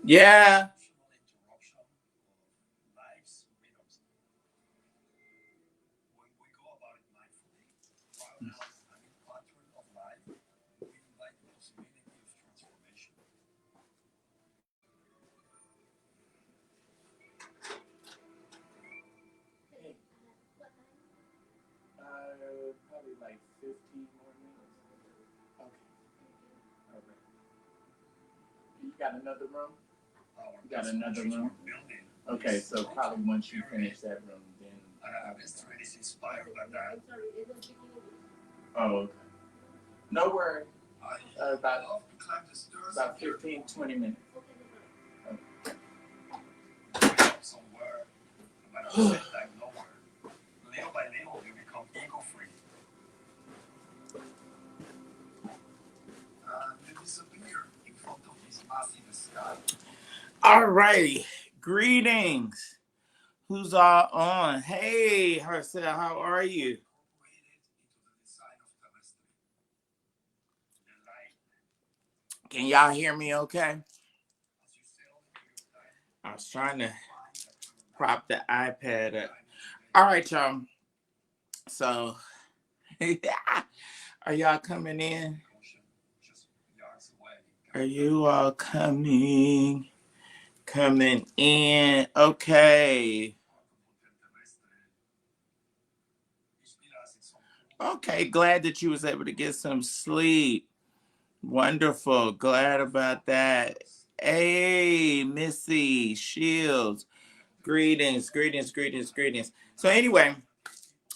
Yeah. Probably like 15 more minutes. Okay. All right. You got another room? You got another room? Okay, so probably once you finish that room, then. It's really inspired by that. Oh, okay. No worry. About 15, 20 minutes. Somewhere, no matter setback, nowhere. Little by little, you become ego-free. You disappear in front of this massive sky. All righty. Greetings. Who's all on? Hey, Hercel, how are you? Can y'all hear me okay? I was trying to prop the iPad up. All right, y'all. So, are y'all coming in? Are you all coming in? Okay. Okay, glad that you was able to get some sleep. Wonderful. Glad about that. Hey, Missy Shields. Greetings, greetings, greetings, greetings. So anyway,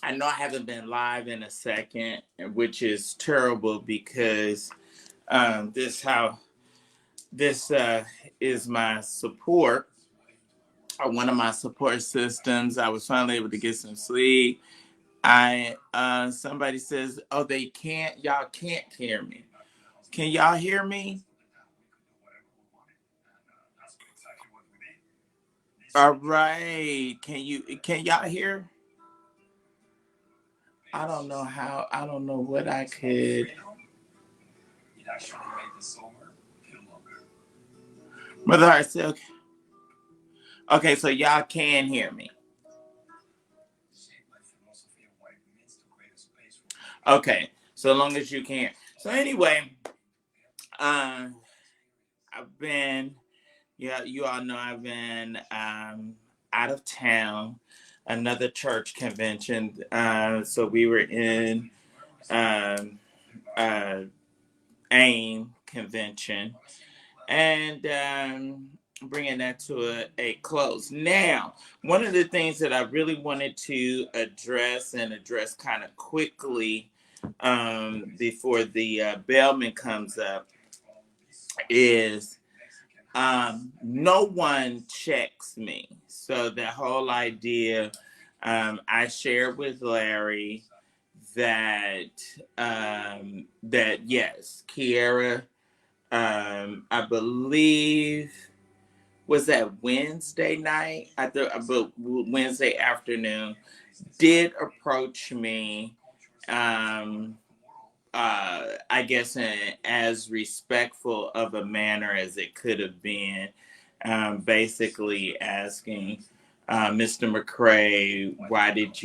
I know I haven't been live in a second, which is terrible because this is my support, one of my support systems. I was finally able to get some sleep. I somebody says, oh, y'all can't hear me. Can y'all hear me? All right. Can y'all hear? I don't know what I could. Mother Heart said, okay. Okay, so y'all can hear me. Okay, so long as you can. So anyway, I've been, yeah, you all know I've been out of town, another church convention. So we were in um, uh, AIM convention, and bringing that to a close. Now, one of the things that I really wanted to address kind of quickly before the bellman comes up is no one checks me. So the whole idea, I shared with Larry that that yes, Kiara, I believe was that Wednesday night. I thought about Wednesday afternoon. Did approach me. Um, I guess in as respectful of a manner as it could have been, basically asking Mr. McCrae, why did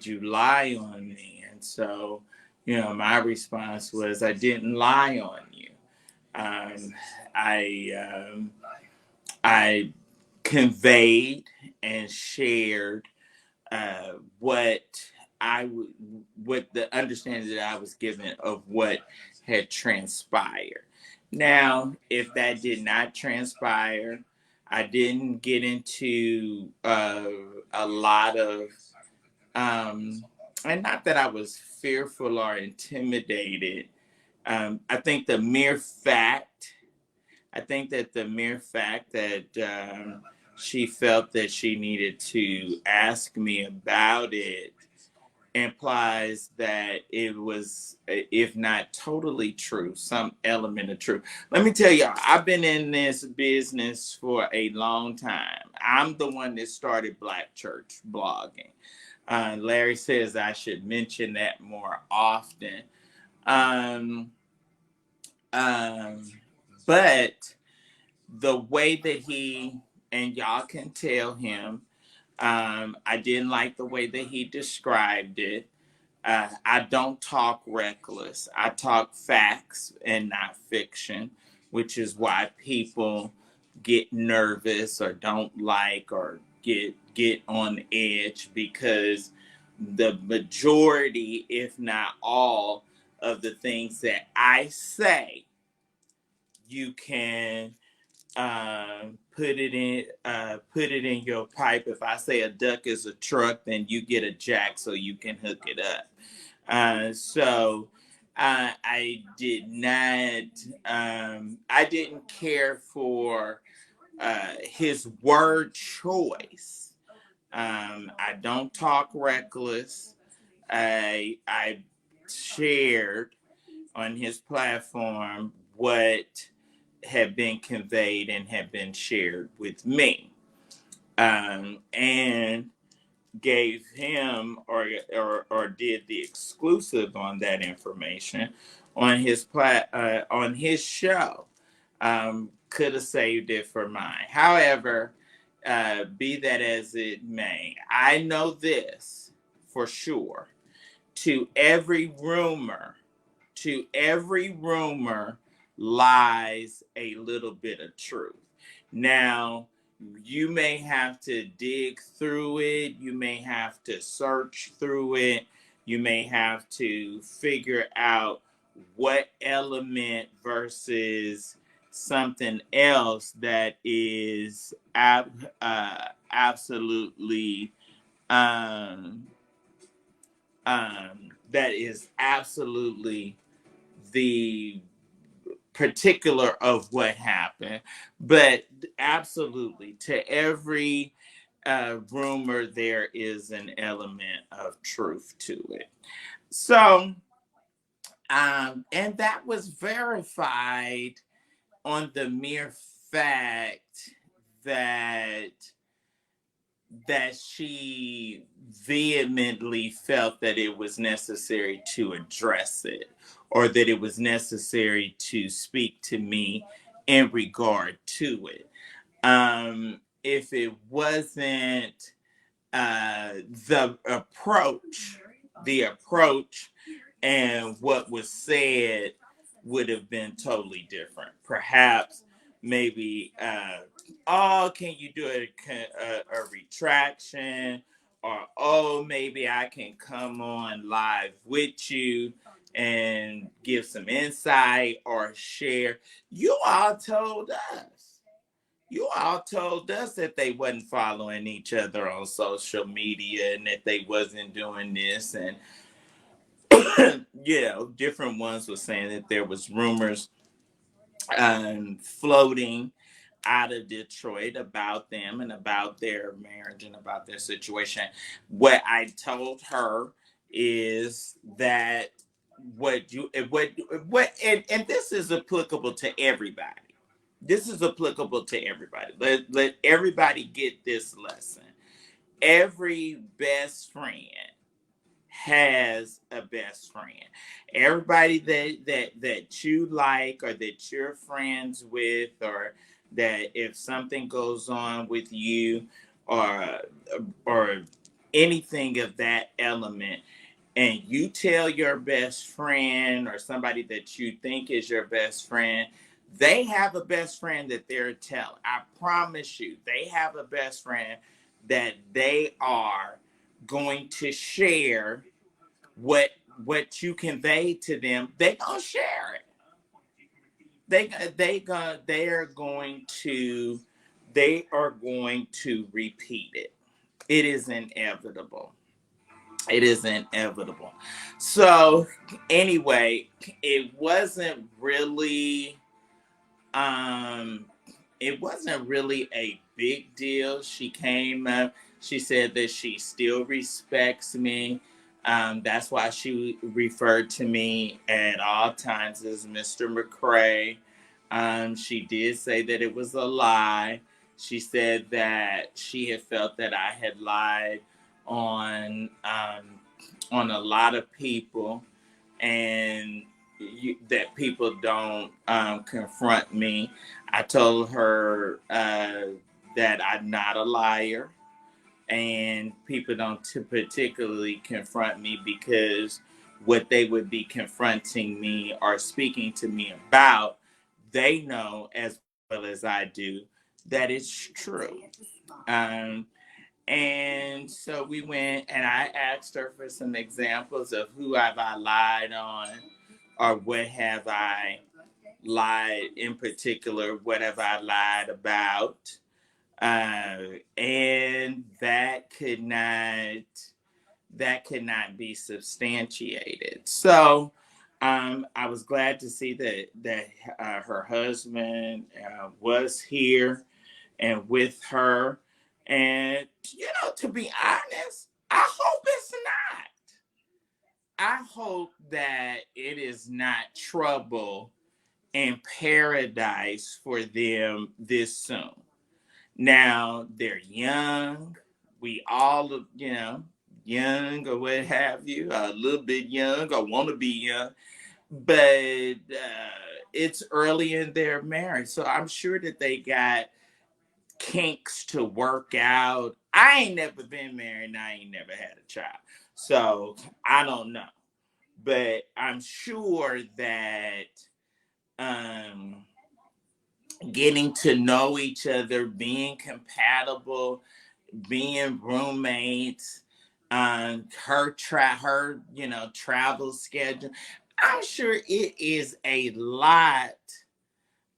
you lie on me? And so, my response was, I didn't lie on you. Um, I conveyed and shared uh, what what the understanding that I was given of what had transpired. Now, if that did not transpire, I didn't get into a lot of, and not that I was fearful or intimidated. I think the mere fact I think that the mere fact that she felt that she needed to ask me about it implies that it was, if not totally true, some element of truth. Let me tell y'all, I've been in this business for a long time. I'm the one that started Black Church blogging. Larry says I should mention that more often. Um, um, but the way that he, and y'all can tell him, I didn't like the way that he described it. I don't talk reckless. I talk facts and not fiction, which is why people get nervous or don't like or get on edge, because the majority, if not all, of the things that I say, you can put it in your pipe. If I say a duck is a truck, then you get a jack so you can hook it up. So I did not. I didn't care for his word choice. I don't talk reckless. I shared on his platform what had been conveyed and had been shared with me, and gave him or did the exclusive on that information on on his show. Could have saved it for mine. However, be that as it may, I know this for sure. To every rumor, to every rumor lies a little bit of truth. Now, you may have to dig through it, you may have to search through it, you may have to figure out what element versus something else that is absolutely um, that is absolutely the particular of what happened, but absolutely to every rumor there is an element of truth to it. So, and that was verified on the mere fact that she vehemently felt that it was necessary to address it, or that it was necessary to speak to me in regard to it. If it wasn't the approach, and what was said would have been totally different. Perhaps, maybe, oh, can you do a retraction? Or, oh, maybe I can come on live with you and give some insight or share. You all told us. You all told us that they wasn't following each other on social media and that they wasn't doing this. And different ones were saying that there was rumors floating out of Detroit about them and about their marriage and about their situation. What I told her is that and this is applicable to everybody. This is applicable to everybody. Let everybody get this lesson. Every best friend has a best friend. Everybody that you like or that you're friends with, or that if something goes on with you, or or anything of that element, and you tell your best friend or somebody that you think is your best friend, they have a best friend that they're telling. I promise you, they have a best friend that they are going to share what you convey to them. They gonna share it. They are going to repeat it. It is inevitable. It is inevitable. So anyway, it wasn't really um it wasn't really a big deal. She came up, she said that she still respects me. That's why she referred to me at all times as Mr. McCray. She did say that it was a lie. She said that she had felt that I had lied on a lot of people, and that people don't confront me. I told her that I'm not a liar, and people don't particularly confront me because what they would be confronting me or speaking to me about, they know as well as I do that it's true. Um, and so we went and I asked her for some examples of who have I lied on or what have I lied in particular, what have I lied about. And that could not be substantiated. So I was glad to see that her husband was here and with her. And to be honest, I hope it's not. I hope that it is not trouble in paradise for them this soon. Now they're young. We all, young or what have you, a little bit young or want to be young, but it's early in their marriage. So I'm sure that they got kinks to work out. I ain't never been married and I ain't never had a child. So I don't know. But I'm sure that um, getting to know each other, being compatible, being roommates, her travel schedule. I'm sure it is a lot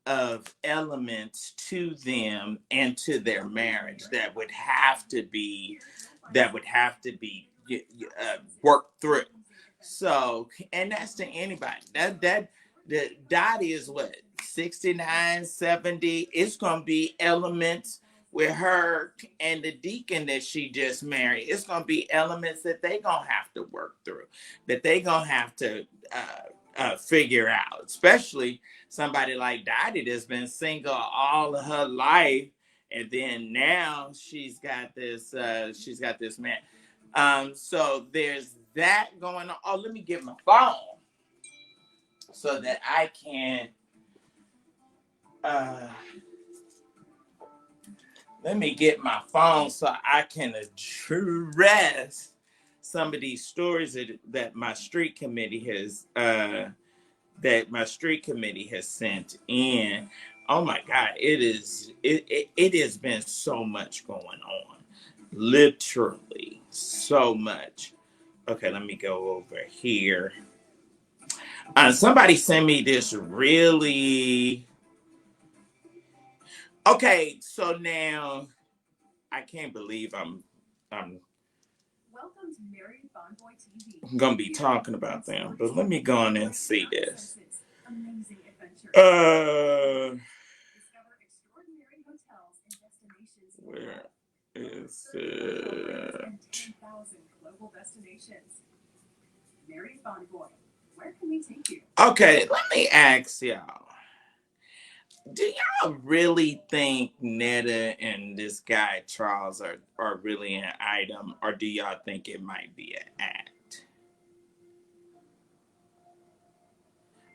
of elements to them and to their marriage that would have to be worked through. So, and that's to anybody. That Dottie is what, 69, 70. It's gonna be elements with her and the deacon that she just married. It's gonna be elements that they gonna have to work through, that they gonna have to figure out. Especially somebody like Dottie that's been single all of her life, and then now she's got this man. So there's that going on. Oh, let me get my phone so that I can. Uh, Let me get my phone so I can address some of these stories that my street committee has sent in. Oh my God, it has been so much going on, literally so much. Okay, let me go over here. Somebody sent me this really. Okay, so now I can't believe I'm gonna be talking about them, but let me go on and see this. Uh, where is it? Okay, let me ask y'all. Do y'all really think Netta and this guy Charles are really an item, or do y'all think it might be an act?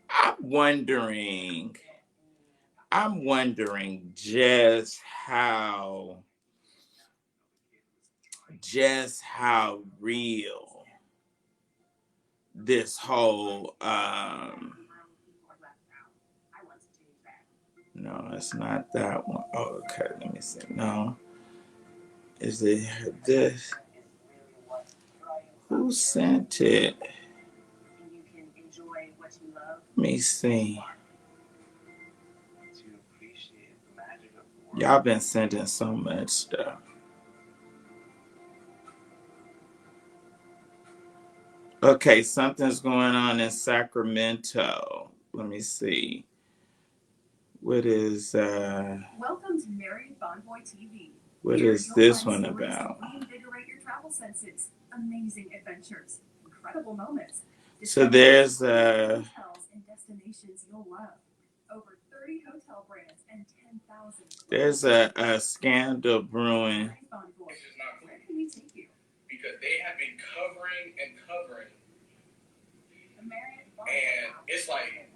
I'm wondering. I'm wondering just how real this whole no, it's not that one. Oh, okay, let me see. No. Is it this? Who sent it? Let me see. Y'all been sending so much stuff. Okay, something's going on in Sacramento. Let me see. What is what is this one about? So there's a scandal brewing. Because they have been covering and covering. And it's like,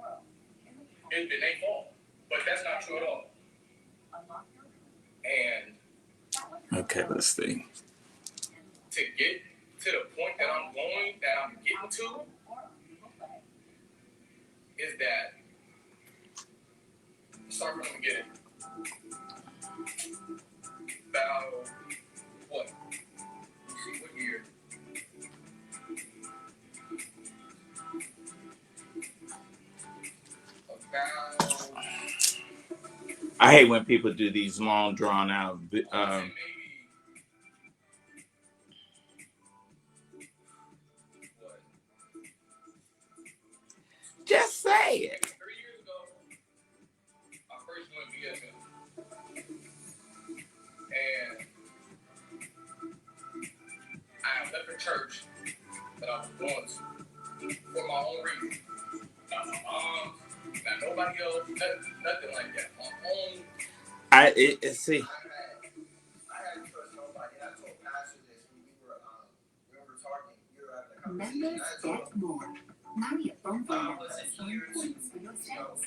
it's been their fault. But that's not true at all. And okay, let's see. To get to the point that I'm getting to, is that, start from the beginning. About, what? Let's see, what year? About... I hate when people do these long, drawn out. Just say it. 3 years ago, I first went BSN. And I left the church that I was going to for my own reason. Not my mom, not nobody else, nothing like that. My own. See. I had to trust nobody. And I told Pastor this when we were talking. We were having a conversation. Members get more. Marry a phone number Listen and here points for your sales.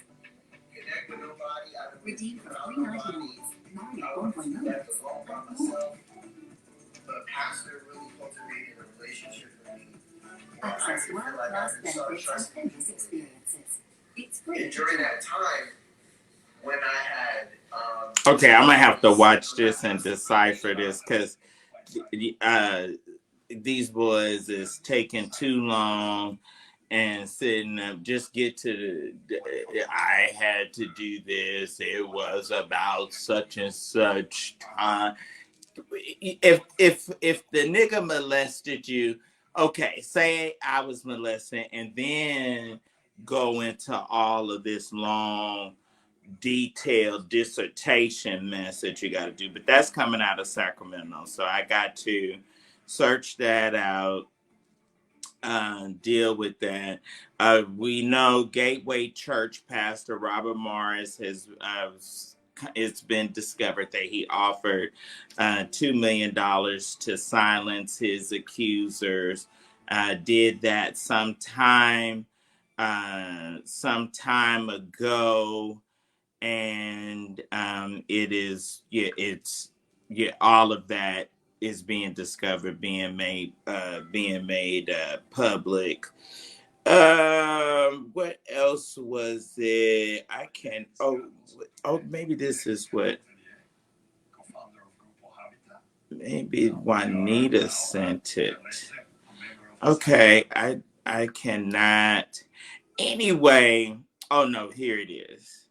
Connect with nobody. I don't Redeem for nobody. $3.99. Marry a phone I left alone by myself. The pastor really cultivated a relationship with me. Access world-class benefits and previous experiences. It's free. And during that time, when I had... okay, I'm going to have to watch this and decipher this because these boys is taking too long and sitting up. Just get to I had to do this. It was about such and such time. If the nigga molested you, okay, say I was molested and then go into all of this long, detailed dissertation mess that you got to do. But that's coming out of Sacramento. So I got to search that out, deal with that. We know Gateway Church pastor Robert Morris has... it's been discovered that he offered $2 million to silence his accusers. Did that some time ago, and all of that is being discovered, being made public. What else was it? I can. Oh, maybe this is what. Maybe Juanita sent it. Okay, I cannot. Anyway, oh no, here it is.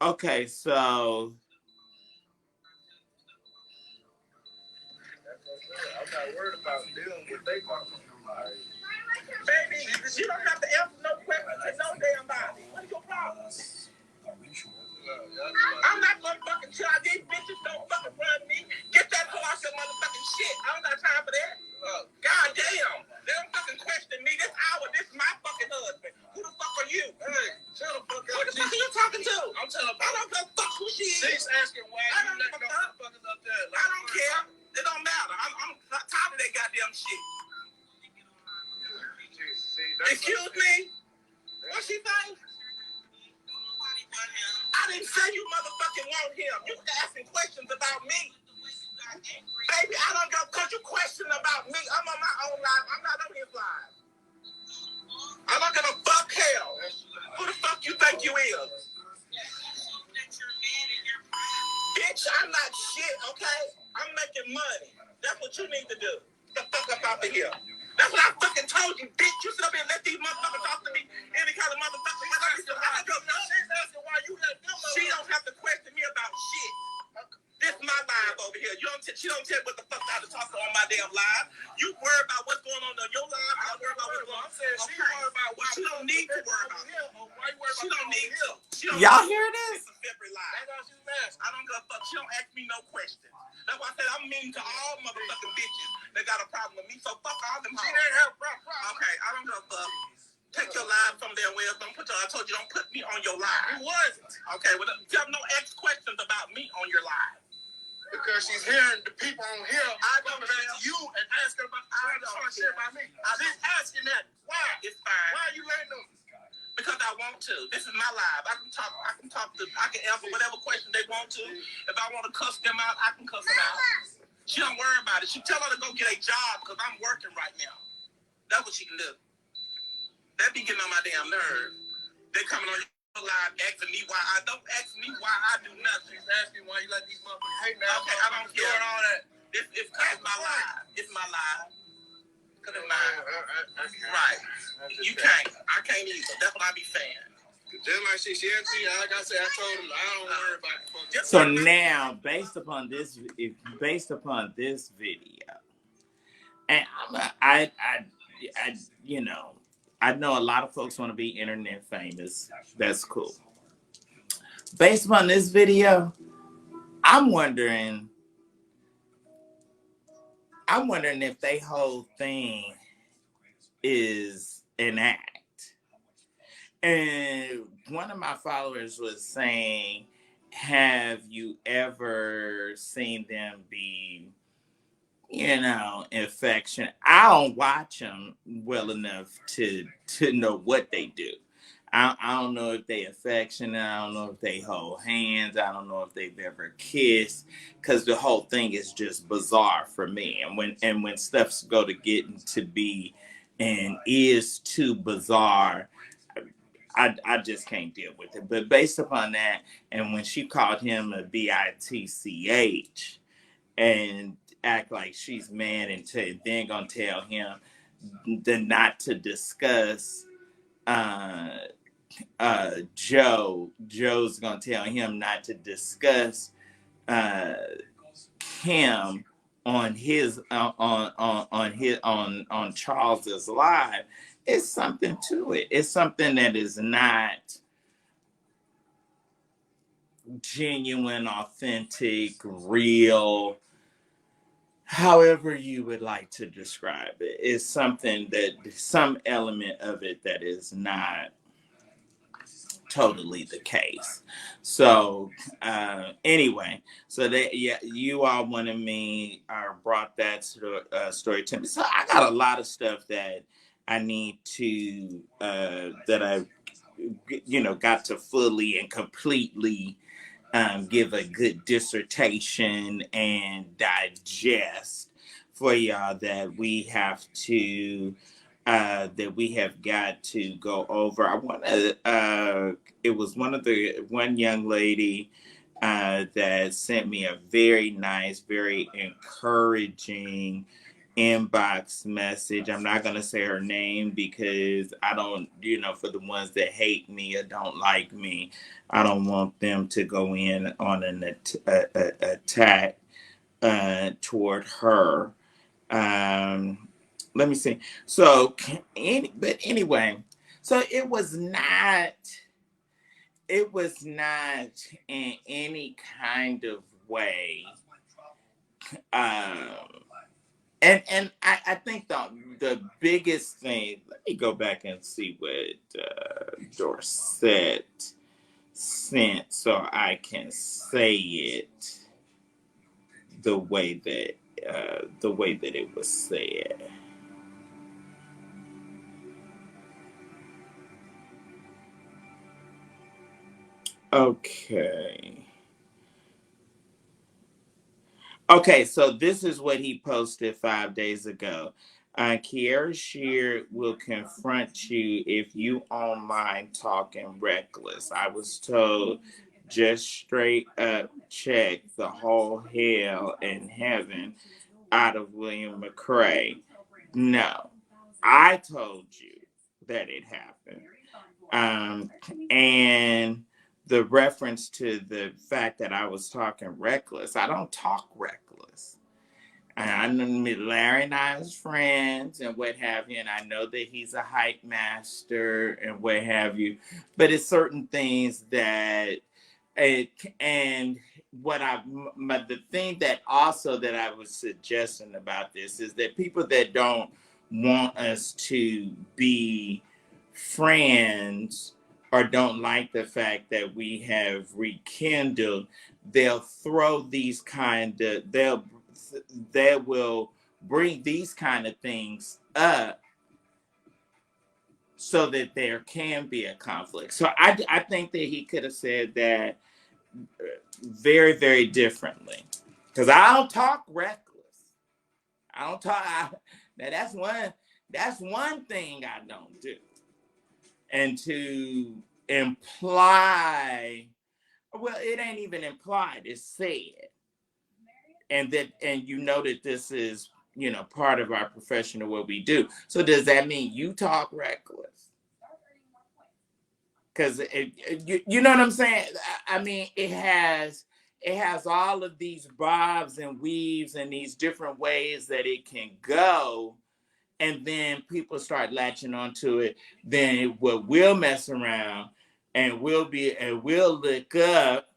Okay, so. I'm not worried about dealing with they mama. Baby, you don't have to answer no questions to no damn body. What's your problem? I'm not motherfucking child. These bitches don't fucking run me. Get that hoe off your motherfucking shit. I don't got time for that. God damn. They don't fucking question me. This hour, this is my fucking husband. Who the fuck are you? Hey, shut the fuck up. Who the fuck are you talking to? I'm telling her. I don't give a fuck who she is. She's asking why you let no motherfuckers up there. I don't care. It don't matter. I'm tired of that goddamn shit. Excuse me? What she say? I didn't say you motherfucking want him. You asking questions about me. Baby, I don't go because you question about me. I'm on my own life. I'm not on his life. I'm not gonna fuck hell. Who the fuck you think you is? Bitch, I'm not shit, okay? I'm making money. That's what you need to do. Get the fuck up out of here. That's what I fucking told you, bitch. You sit up here and let these motherfuckers talk to me any kind of motherfucking way. She don't have to question me about shit. This is my live over here. She don't tell what the fuck I was talking on my damn live. You worry about what's going on in your live. I worry about what's going on. I'm saying she worry about what she don't need to worry about. She don't need to. Y'all hear this? It's a separate live. I don't give a fuck. She don't ask me no questions. That's why I said I'm mean to all motherfucking bitches that got a problem with me. So fuck all them hoes. She didn't have a problem. Okay, I don't give a fuck. Take your live from there, Wells. Don't put I told you don't put me on your live. Who wasn't? Okay, well, you have no questions about me on your live. Because she's hearing the people on here. I come back to you and ask her about shit about me. She's asking that. Why? It's fine. Why are you letting them? Because I want to. This is my live. I can answer whatever question they want to. If I want to cuss them out, I can cuss them out. She don't worry about it. She tell her to go get a job because I'm working right now. That's what she can do. That be getting on my damn nerves. They coming on your live asking me why I don't ask me why I do nothing. She's asking why you let these motherfuckers hate now. Okay, I don't care. All that. It's my live. It's my live. Cause it's mine. Right. You can't. I can't either. That's what I be saying. Just like she like I said, I told him I don't worry about it. So now, based upon this video, and you know, I know a lot of folks want to be internet famous. That's cool. Based upon this video, I'm wondering if they whole thing is an act. And one of my followers was saying, have you ever seen them be, affectionate? I don't watch them well enough to know what they do. I don't know if they affectionate. I don't know if they hold hands. I don't know if they've ever kissed, because the whole thing is just bizarre for me. And when stuff's go to getting to be and is too bizarre, I just can't deal with it. But based upon that, and when she called him a bitch and act like she's mad and then gonna tell him not to discuss Joe's gonna tell him not to discuss him on Charles's live. It's something to it. It's something that is not genuine, authentic, real, however you would like to describe it. It's something that some element of it that is not totally the case. So anyway, so you all wanted me or brought that story to me. So I got a lot of stuff that I need to that I got to fully and completely give a good dissertation and digest for y'all that we have got to go over. I want to. It was one young lady that sent me a very nice, very encouraging inbox message. I'm not going to say her name because I don't, for the ones that hate me or don't like me, I don't want them to go in on an attack toward her. Let me see. So, but anyway, so it was not in any kind of way. And I think the biggest thing, let me go back and see what Dorset sent so I can say it the way that it was said. Okay, so this is what he posted 5 days ago. Kiara Shear will confront you if you online talking reckless. I was told just straight up check the whole hell and heaven out of William McRae. No, I told you that it happened. And the reference to the fact that I was talking reckless, I don't talk reckless. I know Larry and I as friends and what have you, and I know that he's a hype master and what have you. But it's certain things that and the thing that also that I was suggesting about this is that people that don't want us to be friends or don't like the fact that we have rekindled, they'll throw these kind of they will bring these kind of things up so that there can be a conflict. So I think that he could have said that very, very differently. Because I don't talk reckless. I don't talk. Now that's one thing I don't do. And to imply, well, it ain't even implied. It's said, and you know that this is part of our profession of what we do. So does that mean you talk reckless? Because you know what I'm saying? I mean, it has all of these bobs and weaves and these different ways that it can go, and then people start latching onto it. Then we'll mess around and we'll look up,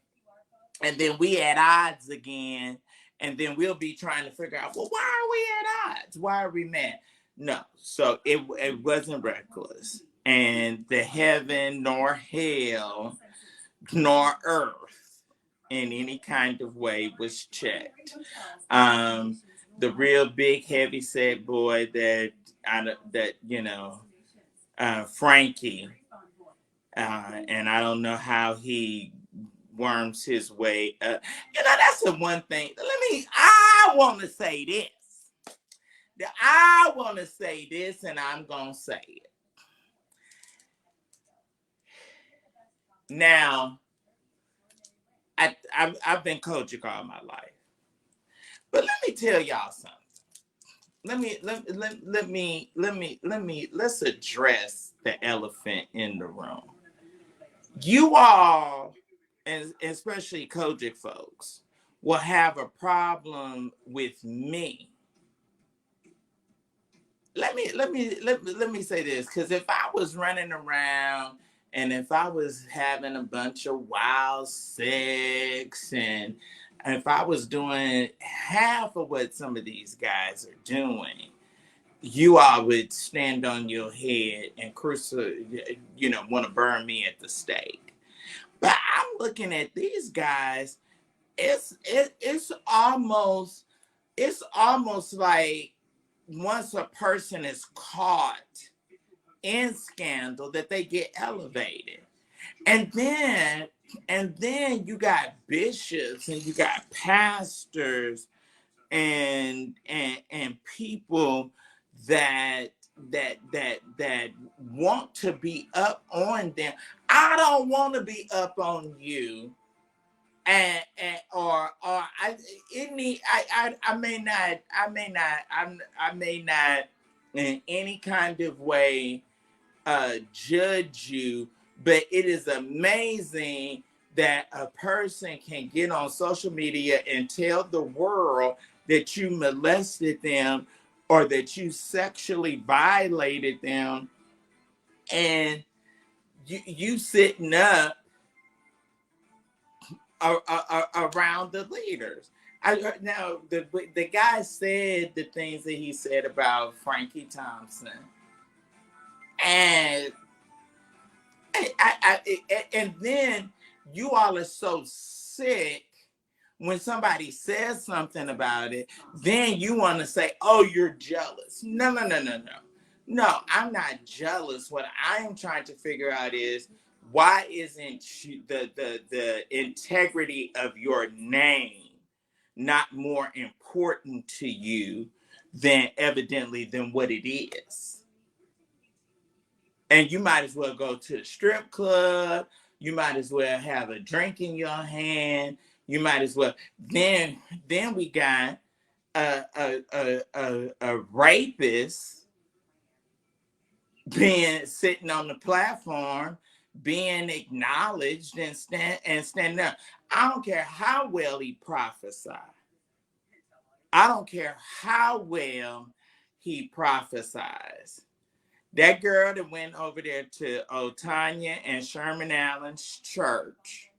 and then we at odds again, and then we'll be trying to figure out, well, why are we at odds? Why are we mad? No, so it wasn't reckless, and the heaven nor hell nor earth in any kind of way was checked. The real big heavy set boy Frankie, and I don't know how he worms his way up. That's the one thing. I want to say this. I want to say this, and I'm going to say it. Now, I've been coaching all my life. But let me tell y'all something. Let's address the elephant in the room. You all, and especially Kojic folks, will have a problem with me. Let me say this, because if I was running around and if I was having a bunch of wild sex, and if I was doing half of what some of these guys are doing, you all would stand on your head and want to burn me at the stake. But I'm looking at these guys. It's almost like once a person is caught in scandal that they get elevated. And then you got bishops and you got pastors and people that want to be up on them. I don't want to be up on you. And I may not in any kind of way judge you, but it is amazing that a person can get on social media and tell the world that you molested them or that you sexually violated them, and you sitting up around the leaders. Now the guy said the things that he said about Frankie Thompson, and and then you all are so sick when somebody says something about it. Then you want to say, "Oh, you're jealous." No, no, no, no, no. No, I'm not jealous. What I am trying to figure out is, why isn't the integrity of your name not more important to you than what it is? And you might as well go to the strip club. You might as well have a drink in your hand. You might as well. Then we got a rapist being sitting on the platform, being acknowledged and standing up. I don't care how well he prophesied. I don't care how well he prophesies. That girl that went over there to Otanya and Sherman Allen's church,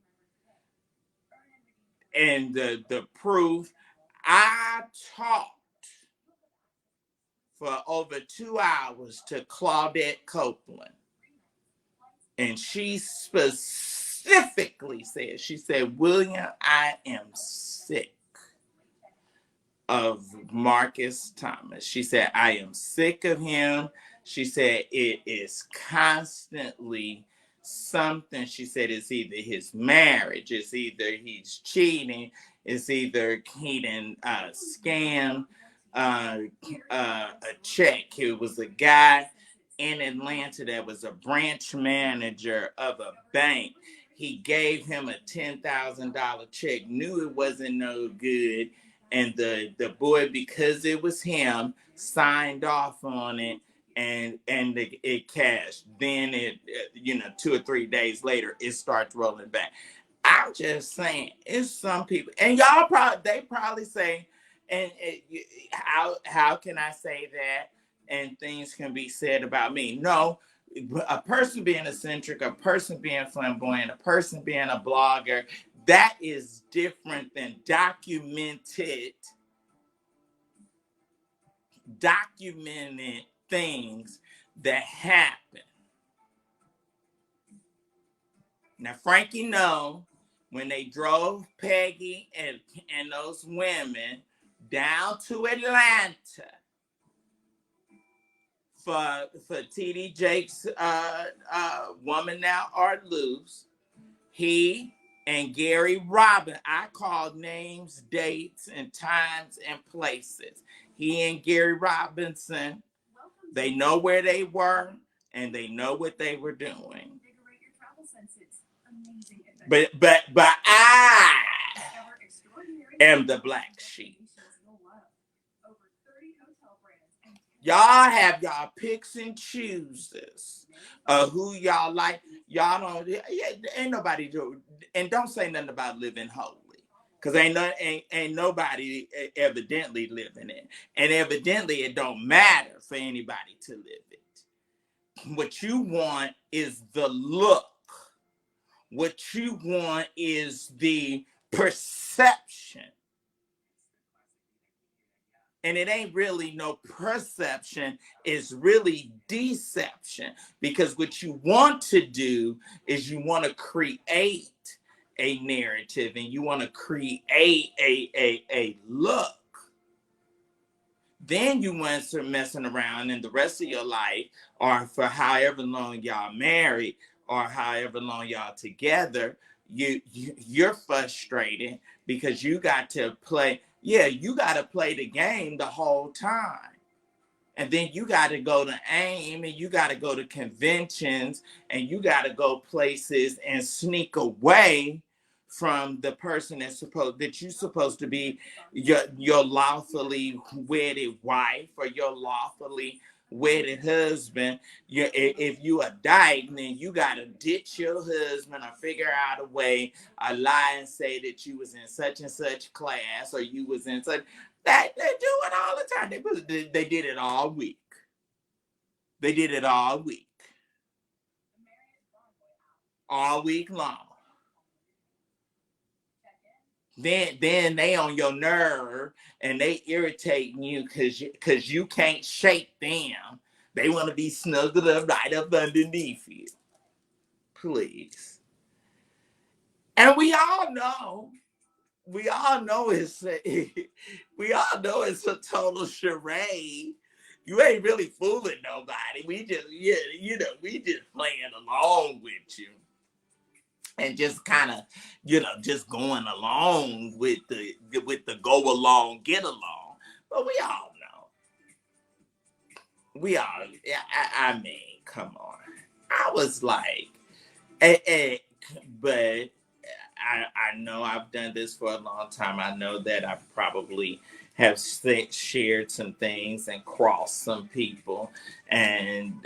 and the proof, I talked for over 2 hours to Claudette Copeland, And she specifically said, she said, William, I am sick of Marcus Thomas. She said, I am sick of him. She said, it is constantly something. She said, it's either his marriage, it's either he's cheating, it's either he didn't scam a check. It was a guy in Atlanta that was a branch manager of a bank. He gave him a $10,000 check, knew it wasn't no good, and the boy, because it was him, signed off on it, and it cashed. Then it 2 or 3 days later it starts rolling back. I'm just saying, it's some people, and they probably say, and how can I say that? And things can be said about me. No, a person being eccentric, a person being flamboyant, a person being a blogger, that is different than documented things that happen. Now, Frankie know when they drove Peggy and those women down to Atlanta for TD Jake's Woman Now Art Loose, he and Gary Robin, I called names, dates, and times and places. He and Gary Robinson, they know where they were and they know what they were doing. But I am the black sheep. Y'all have y'all picks and chooses of who y'all like. Y'all don't, ain't nobody do, and don't say nothing about living holy. Cause ain't nobody evidently living it. And evidently it don't matter for anybody to live it. What you want is the look. What you want is the perception. And it ain't really no perception, it's really deception. Because what you want to do is you want to create a narrative and you want to create a look. Then you want to start messing around in the rest of your life, or for however long y'all married, or however long y'all together, you're frustrated because you got to play. Yeah, you got to play the game the whole time. And then you got to go to AIM and you got to go to conventions and you got to go places and sneak away from the person that you're supposed to be your lawfully wedded wife or your lawfully wedded husband. If you a dyke, then you got to ditch your husband or figure out a way, lie and say that you was in such and such class or you was in such. That they do it all the time. They did it all week. They did it all week. All week long. Then they on your nerve and they irritating you because you can't shake them. They want to be snuggled up right up underneath you. Please. And we all know it's a total charade. You ain't really fooling nobody. We just playing along with you. And just kind of, just going along with the go along, get along. But we all know. I mean, come on. I was like, but I know I've done this for a long time. I know that I probably have shared some things and crossed some people and,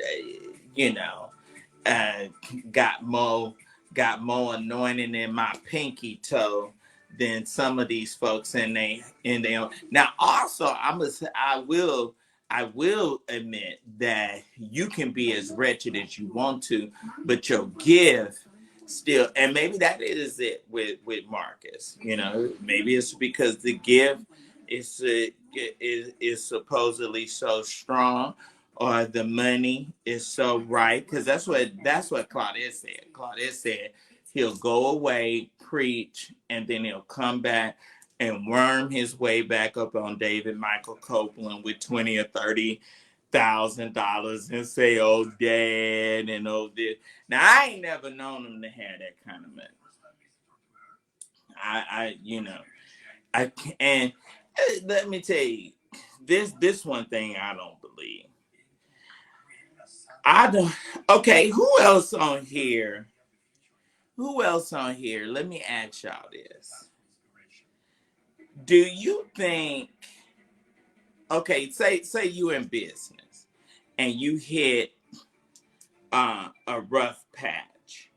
got more anointing in my pinky toe than some of these folks in they now also I will admit that you can be as wretched as you want to, but your gift still, and maybe that is it with Marcus. Maybe it's because the gift is supposedly so strong, or the money is so right, because that's what Claudette said. Claudette said he'll go away, preach, and then he'll come back and worm his way back up on David Michael Copeland with 20 or $30,000 and say, "Oh, Dad," and "Oh, this." Now I ain't never known him to have that kind of money. I and let me tell you, this one thing I don't believe. I don't. Okay, who else on here? Who else on here? Let me ask y'all this. Do you think? Okay, say you in business and you hit a rough patch,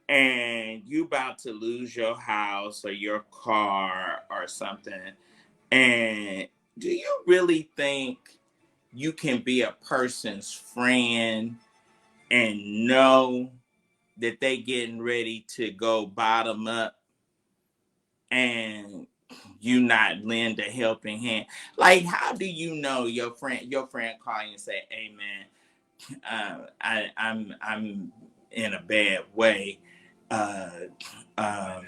and you about to lose your house or your car or something, and do you really think you can be a person's friend and know that they getting ready to go bottom up and you not lend a helping hand? Like, how do you know your friend call you and say, "Hey man, I'm in a bad way. Uh, um,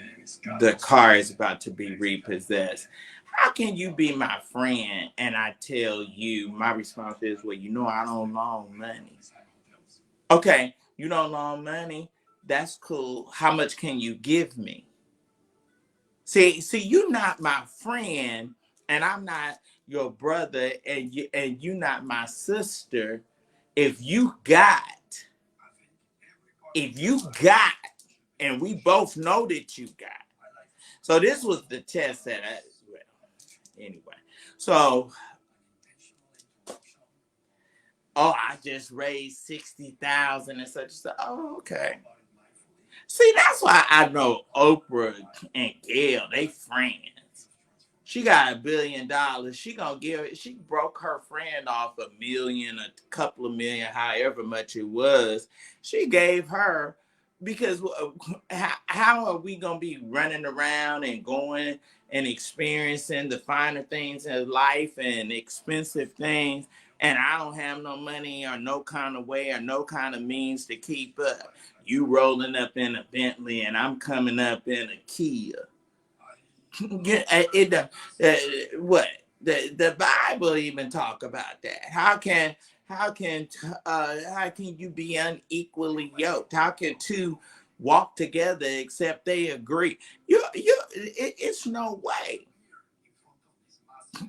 the car is about to be repossessed." How can you be my friend and I tell you my response is, "Well, I don't loan money." Okay, you don't loan money. That's cool. How much can you give me? See, you're not my friend, and I'm not your brother, and you not my sister. If you got, if you got, and we both know that you got. So this was the test that well, anyway. So, oh, I just raised 60,000 and such and such. Oh, okay. See, that's why I know Oprah and Gail, they friends. She got $1 billion. She gonna give it. She broke her friend off $1 million, a couple of million, however much it was. She gave her, because how are we gonna be running around and going and experiencing the finer things in life and expensive things, and I don't have no money or no kind of way or no kind of means to keep up? You rolling up in a Bentley and I'm coming up in a Kia. What the Bible even talk about that? How can you be unequally yoked? How can two walk together except they agree? It's no way.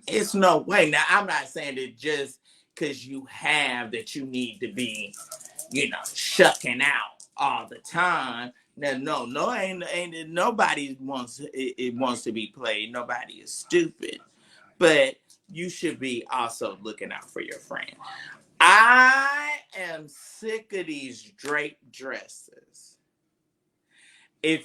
It's no way. Now I'm not saying that just because you have that you need to be, shucking out all the time. No, ain't nobody wants to be played. Nobody is stupid, but you should be also looking out for your friend. I am sick of these draped dresses. Uh,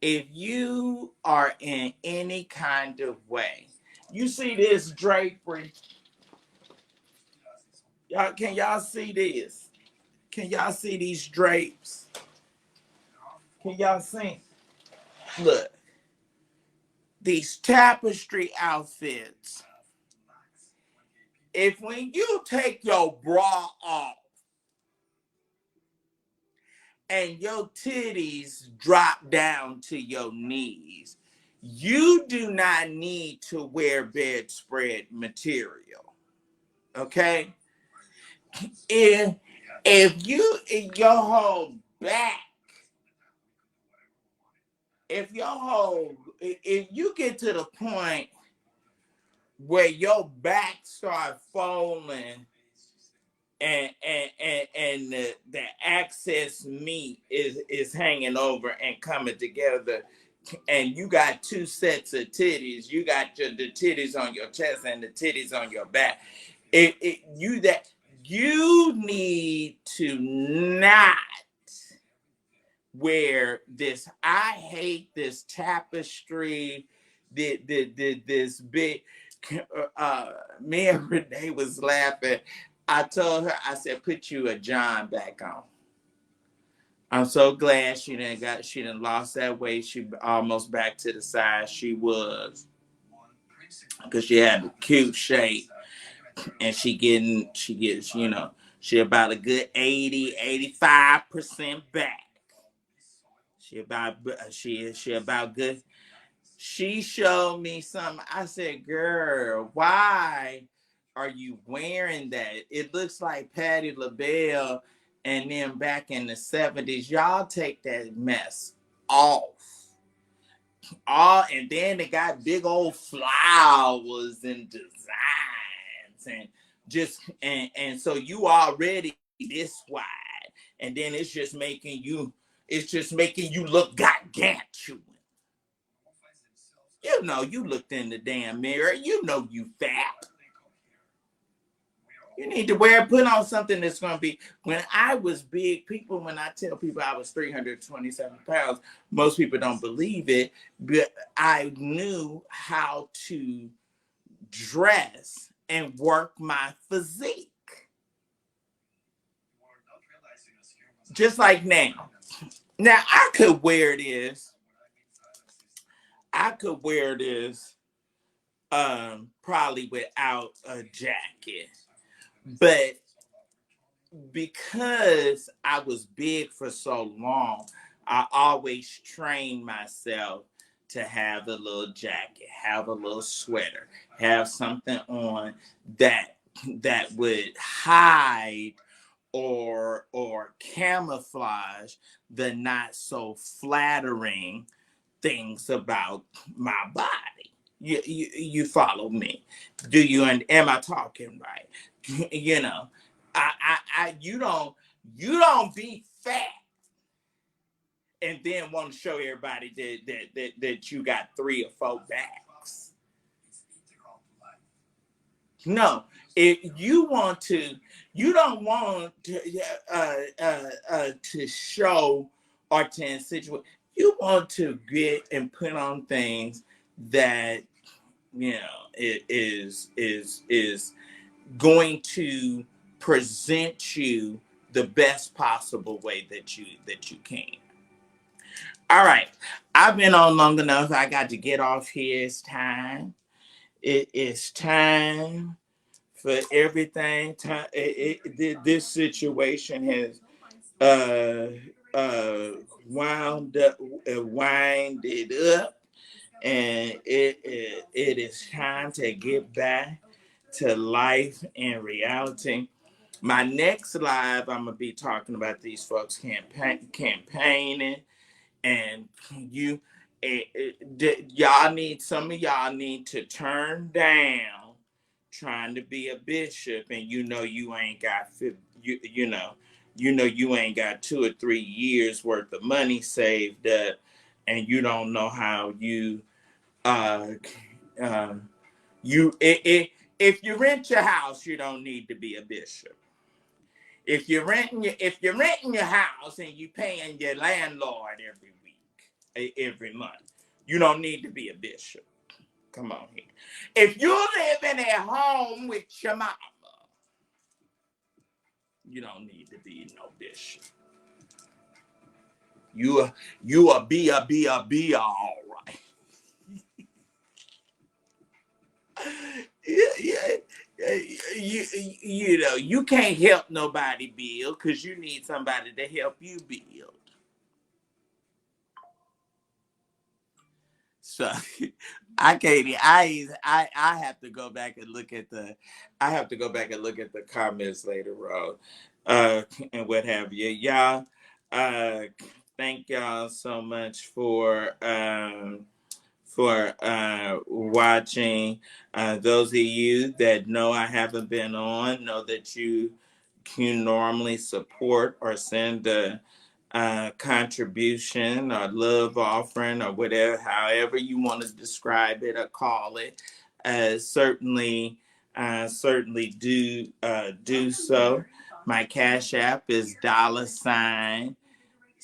if you are in any kind of way, you see this drapery. Can y'all see this? Can y'all see these drapes? Can y'all see? Look, these tapestry outfits. If when you take your bra off and your titties drop down to your knees, you do not need to wear bedspread material. Okay? If your whole back, if you get to the point where your back start falling and the excess meat is hanging over and coming together, and you got two sets of titties. You got the titties on your chest and the titties on your back. You need to not wear this. I hate this tapestry. This big. Me and Renee was laughing. I told her, I said, "Put you a John back on." I'm so glad she done lost that weight. She almost back to the size she was. because she had a cute shape, and she gets, she about a good 80, 85% back. She about good. She showed me something. I said, girl, why are you wearing that? It looks like Patti LaBelle and then back in the 70s. Y'all take that mess off. And then they got big old flowers and designs and so you already this wide. And then it's just making you look gargantuan. You looked in the damn mirror. You fat. You need to put on something that's going to be. When I was big, when I tell people I was 327 pounds, most people don't believe it, but I knew how to dress and work my physique. Just like now. Now, I could wear this. Probably without a jacket. But because I was big for so long, I always trained myself to have a little jacket, have a little sweater, have something on that would hide or camouflage the not so flattering things about my body. You follow me? Do you? And am I talking right? You don't be fat and then want to show everybody that you got 3 or 4 backs. No, if you want to, you don't want to show or to insinuate. You want to get and put on things that it is going to present you the best possible way that you can. All right, I've been on long enough. I got to get off here. It's time. It is time for everything. This situation has uh winded up, and it is time to get back to life and reality. My next live, I'm gonna be talking about these folks campaigning, and you, some of y'all need to turn down trying to be a bishop, and you ain't got you ain't got 2 or 3 years worth of money saved up, and you don't know how uh if you rent your house, you don't need to be a bishop. If you're renting your house and you paying your landlord every week, every month, you don't need to be a bishop. Come on here. If you're living at home with your mama, you don't need to be no bishop. You a be all right. Yeah. You can't help nobody build because you need somebody to help you build. So I can't. I have to go back and look at the. I have to go back and look at the comments later on, and what have you, y'all. Uh, Thank y'all so much for watching. Those of you that know I haven't been on, know that you can normally support or send a contribution or love offering or whatever, however you want to describe it or call it. Certainly do so. My Cash App is $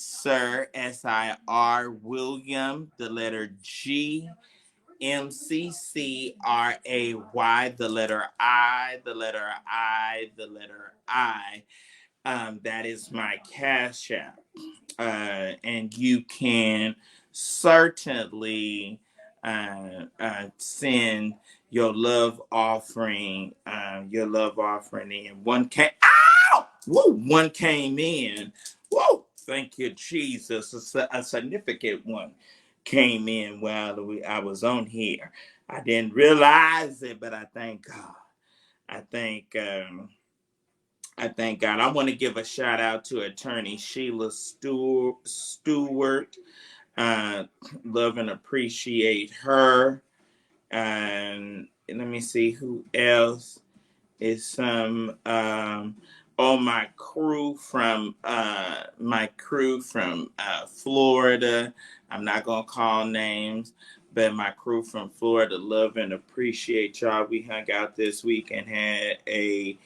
Sir Sir William, the letter G, MCCRAY, the letter I, the letter I, the letter I. That is my Cash App. And you can certainly send your love offering, and one came in. Whoa, thank you, Jesus. A significant one came in while I was on here. I didn't realize it, but I thank God. I thank God. I want to give a shout out to Attorney Sheila Stewart. Uh, Love and appreciate her. And let me see who else is some my crew from Florida. I'm not gonna call names, but my crew from Florida love and appreciate y'all. We hung out this week and had a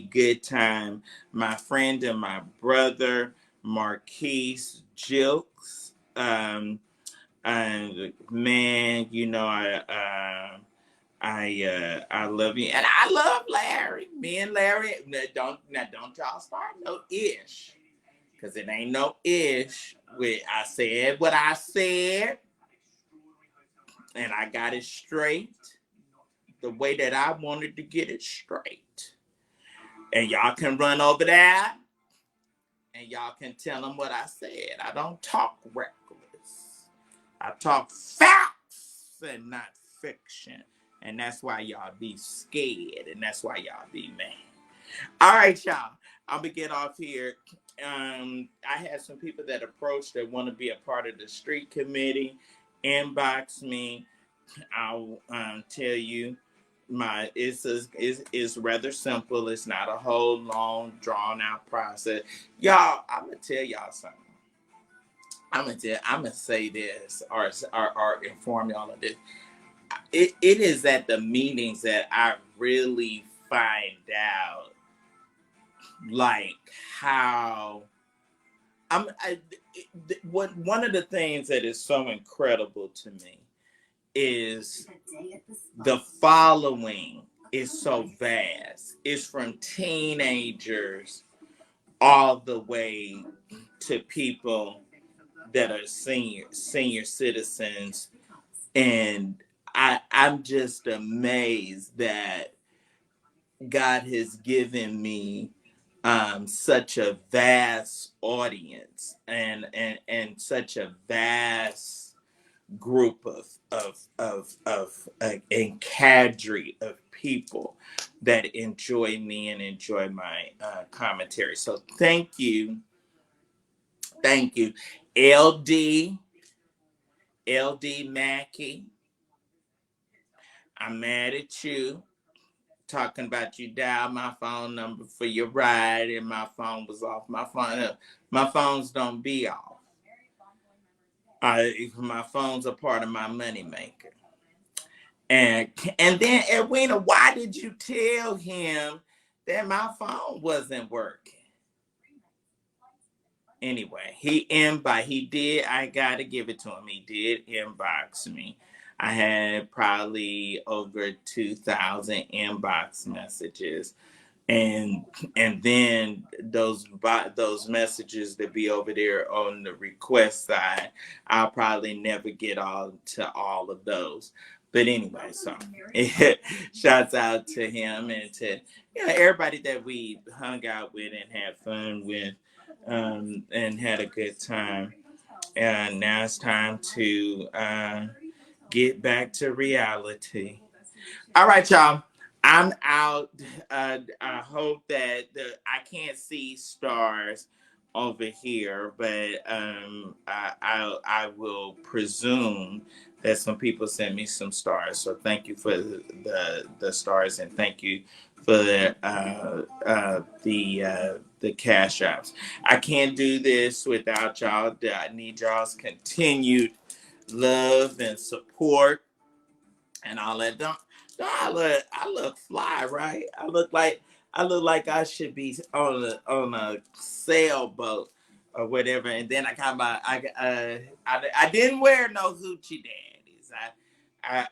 good time. My friend and my brother Marquise Jilks. And man, I love you, and I love Larry. Me and Larry, don't y'all start no ish, cause it ain't no ish. I said what I said, and I got it straight the way that I wanted to get it straight. And y'all can run over there, and y'all can tell them what I said. I don't talk reckless. I talk facts and not fiction. And that's why y'all be scared. And that's why y'all be mad. All right, y'all. I'm going to get off here. I had some people that approached that want to be a part of the street committee. Inbox me. I'll tell you. It's rather simple. It's not a whole long, drawn out process. Y'all, I'm going to tell y'all something. I'm gonna say this or inform y'all of this. It is at the meetings that I really find out like how one of the things that is so incredible to me is the following is so vast. It's from teenagers all the way to people that are senior citizens, and I'm just amazed that God has given me such a vast audience and such a vast group of a cadre of people that enjoy me and enjoy my commentary. So thank you, LD Mackey. I'm mad at you. Talking about you dial my phone number for your ride and my phone was off. My phones don't be off. My phone's a part of my money maker. And then Edwina, why did you tell him that my phone wasn't working? Anyway, he did, I gotta give it to him. He did inbox me. I had probably over 2,000 inbox messages. And then those messages that be over there on the request side, I'll probably never get to all of those. But anyway, so shouts out to him and to everybody that we hung out with and had fun with, and had a good time. And now it's time to get back to reality. All right, y'all. I'm out. I hope that I can't see stars over here, but I will presume that some people sent me some stars. So thank you for the stars, and thank you for the cash apps. I can't do this without y'all. I need y'all's continued love and support and all that. I look fly, right? I look like I should be on a sailboat or whatever. And then I didn't wear no hoochie daddies. I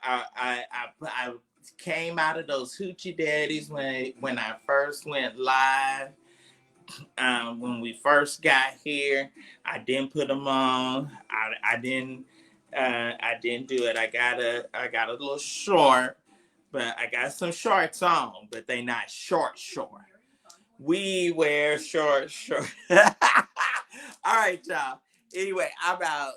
came out of those hoochie daddies when I first went live. When we first got here, I didn't put them on. I didn't do it. I got a little short, but I got some shorts on, but they not short. We wear short. All right, y'all. Anyway, I'm out.